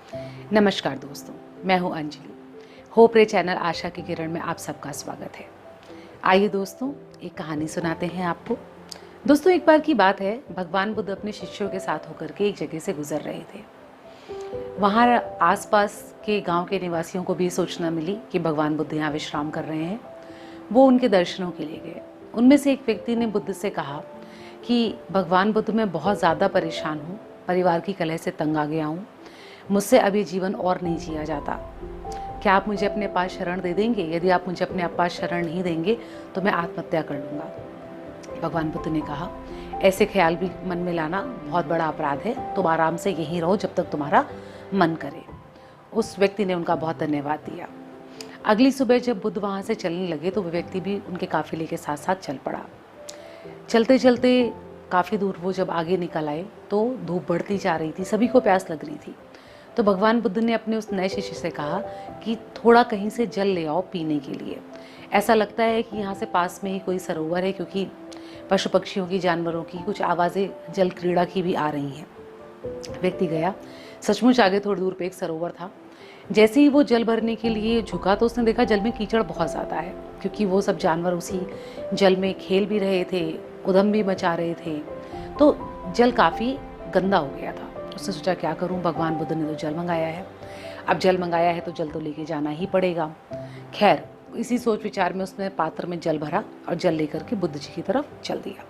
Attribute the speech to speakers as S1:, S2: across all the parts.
S1: नमस्कार दोस्तों, मैं हूं अंजलि। होप रे चैनल आशा की किरण में आप सबका स्वागत है। आइए दोस्तों, एक कहानी सुनाते हैं आपको। दोस्तों, एक बार की बात है, भगवान बुद्ध अपने शिष्यों के साथ होकर के एक जगह से गुजर रहे थे। वहाँ आसपास के गांव के निवासियों को भी सूचना मिली कि भगवान बुद्ध यहाँ विश्राम कर रहे हैं। वो उनके दर्शनों के लिए गए। उनमें से एक व्यक्ति ने बुद्ध से कहा कि भगवान बुद्ध, मैं बहुत ज़्यादा परेशान हूँ, परिवार की कलह से तंग आ गया हूँ, मुझसे अब ये जीवन और नहीं जिया जाता। क्या आप मुझे अपने पास शरण दे देंगे? यदि आप मुझे अपने पास शरण नहीं देंगे तो मैं आत्महत्या कर लूँगा। भगवान बुद्ध ने कहा, ऐसे ख्याल भी मन में लाना बहुत बड़ा अपराध है। तुम आराम से यहीं रहो जब तक तुम्हारा मन करे। उस व्यक्ति ने उनका बहुत धन्यवाद दिया। अगली सुबह जब बुद्ध वहाँ से चलने लगे तो वो व्यक्ति भी उनके काफिले के साथ साथ चल पड़ा। चलते चलते काफ़ी दूर वो जब आगे निकल आए तो धूप बढ़ती जा रही थी, सभी को प्यास लग रही थी। तो भगवान बुद्ध ने अपने उस नए शिष्य से कहा कि थोड़ा कहीं से जल ले आओ पीने के लिए। ऐसा लगता है कि यहाँ से पास में ही कोई सरोवर है, क्योंकि पशु पक्षियों की, जानवरों की कुछ आवाज़ें जल क्रीड़ा की भी आ रही हैं। व्यक्ति गया, सचमुच आगे थोड़ी दूर पे एक सरोवर था। जैसे ही वो जल भरने के लिए झुका तो उसने देखा जल में कीचड़ बहुत ज़्यादा है, क्योंकि वो सब जानवर उसी जल में खेल भी रहे थे, उधम भी मचा रहे थे। तो जल काफ़ी गंदा हो गया था। उसने सोचा क्या करूं, भगवान बुद्ध ने तो जल मंगाया है, अब जल मंगाया है तो जल तो लेके जाना ही पड़ेगा। खैर, इसी सोच विचार में उसने पात्र में जल भरा और जल लेकर के बुद्ध जी की तरफ चल दिया।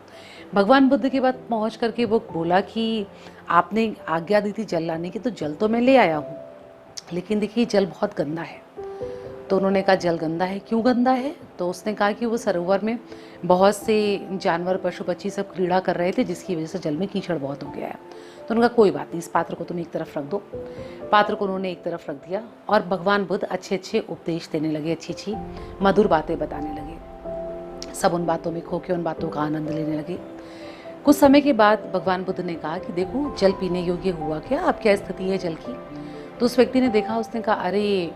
S1: भगवान बुद्ध के पास पहुँच करके वो बोला कि आपने आज्ञा दी थी जल लाने की, तो जल तो मैं ले आया हूँ, लेकिन देखिए जल बहुत गंदा है। तो उन्होंने कहा जल गंदा है, क्यों गंदा है? तो उसने कहा कि वो सरोवर में बहुत से जानवर, पशु पक्षी सब क्रीड़ा कर रहे थे, जिसकी वजह से जल में कीचड़ बहुत हो गया है। तो उन्होंने कहा कोई बात नहीं, इस पात्र को तुम एक तरफ रख दो। पात्र को उन्होंने एक तरफ रख दिया और भगवान बुद्ध अच्छे अच्छे उपदेश देने लगे, अच्छी अच्छी मधुर बातें बताने लगे। सब उन बातों में खो के उन बातों का आनंद लेने लगे। कुछ समय के बाद भगवान बुद्ध ने कहा कि देखो जल पीने योग्य हुआ क्या, अब क्या स्थिति है जल की? तो उस व्यक्ति ने देखा, उसने कहा अरे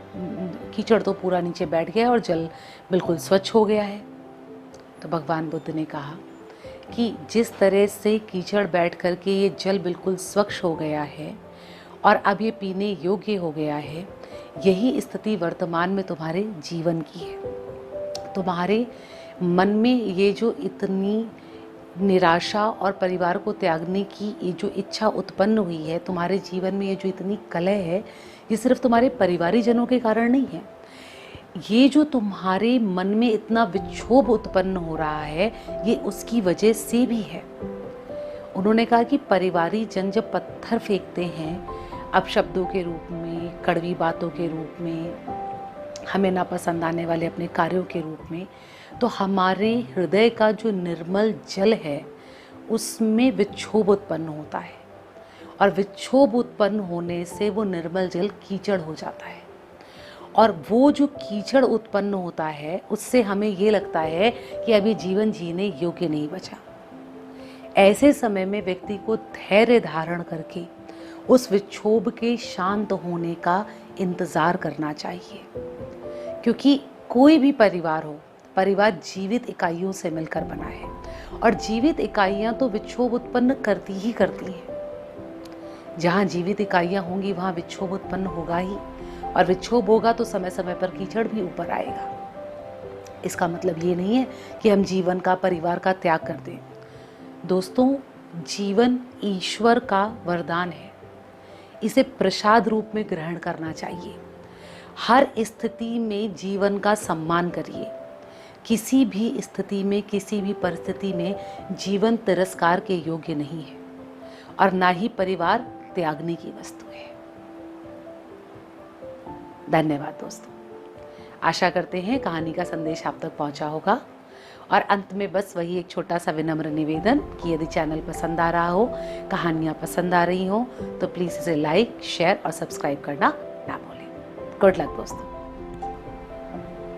S1: कीचड़ तो पूरा नीचे बैठ गया और जल बिल्कुल स्वच्छ हो गया है। तो भगवान बुद्ध ने कहा कि जिस तरह से कीचड़ बैठ करके ये जल बिल्कुल स्वच्छ हो गया है और अब ये पीने योग्य हो गया है, यही स्थिति वर्तमान में तुम्हारे जीवन की है। तुम्हारे मन में ये जो इतनी निराशा और परिवार को त्यागने की ये जो इच्छा उत्पन्न हुई है, तुम्हारे जीवन में ये जो इतनी कलह है, ये सिर्फ तुम्हारे परिवारीजनों के कारण नहीं है। ये जो तुम्हारे मन में इतना विक्षोभ उत्पन्न हो रहा है, ये उसकी वजह से भी है। उन्होंने कहा कि परिवारी जन जब पत्थर फेंकते हैं अपशब्दों के रूप में, कड़वी बातों के रूप में, हमें नापसंद आने वाले अपने कार्यों के रूप में, तो हमारे हृदय का जो निर्मल जल है उसमें विक्षोभ उत्पन्न होता है और विक्षोभ उत्पन्न होने से वो निर्मल जल कीचड़ हो जाता है। और वो जो कीचड़ उत्पन्न होता है उससे हमें ये लगता है कि अभी जीवन जीने योग्य नहीं बचा। ऐसे समय में व्यक्ति को धैर्य धारण करके उस विक्षोभ के शांत होने का इंतज़ार करना चाहिए, क्योंकि कोई भी परिवार हो, परिवार जीवित इकाइयों से मिलकर बना है और जीवित इकाइयाँ तो विक्षोभ उत्पन्न करती ही करती हैं। जहाँ जीवित इकाइयाँ होंगी वहाँ विक्षोभ उत्पन्न होगा ही, और विक्षोभ होगा तो समय समय पर कीचड़ भी ऊपर आएगा। इसका मतलब ये नहीं है कि हम जीवन का, परिवार का त्याग कर दें। दोस्तों, जीवन ईश्वर का वरदान है, इसे प्रसाद रूप में ग्रहण करना चाहिए। हर स्थिति में जीवन का सम्मान करिए। किसी भी स्थिति में, किसी भी परिस्थिति में जीवन तिरस्कार के योग्य नहीं है और ना ही परिवार त्यागने की वस्तु है। धन्यवाद दोस्तों। आशा करते हैं कहानी का संदेश आप तक पहुंचा होगा। और अंत में बस वही एक छोटा सा विनम्र निवेदन कि यदि चैनल पसंद आ रहा हो, कहानियाँ पसंद आ रही हो, तो प्लीज़ इसे लाइक, शेयर और सब्सक्राइब करना ना भूलें। गुड लक दोस्तों।